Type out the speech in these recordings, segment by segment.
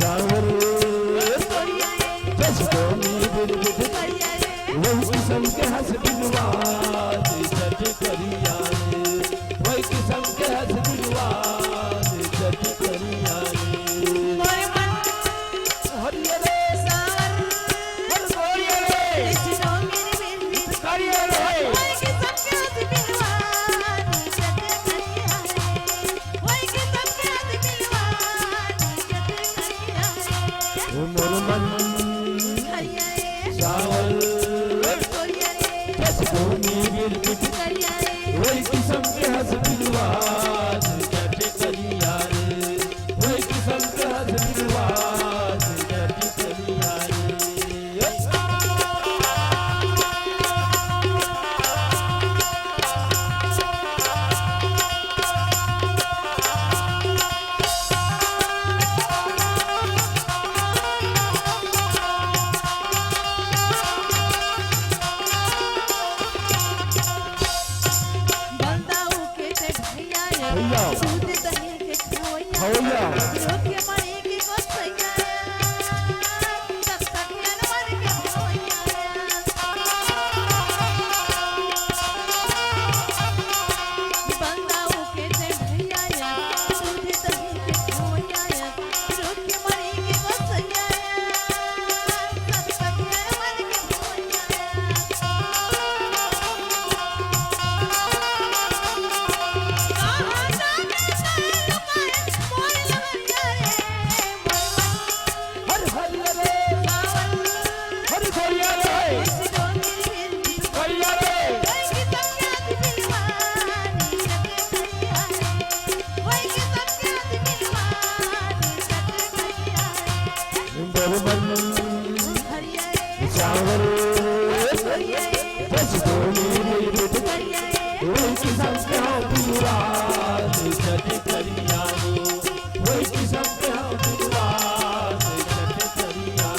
shower जसको मीर वही किस्म के हंस दिलवाद जट करिया वही किस्म के हंस दिलवाद जट करिया हरिये सावर हर गोरिये जसको मीर करिया वही किस्म के हंस दिलवाद जट करिया वही किस्म के हंस दिलवाद जट करिया मोर मन सावर जसको मीर करिया वही किस्म के हंस दिलवाद जट करिया वही किस्म के हंस दिलवाद जट करिया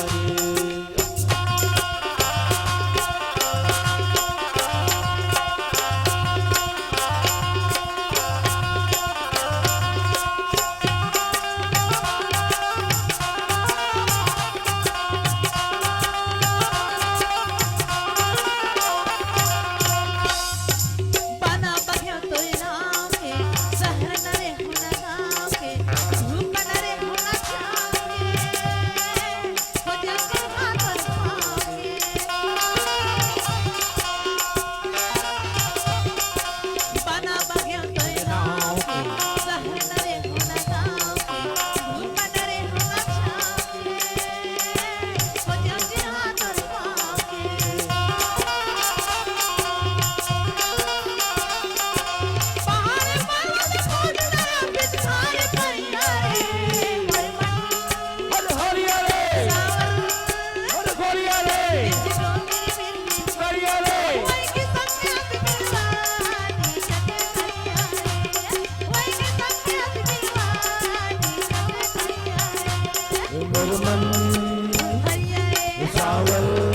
मोर मन सावर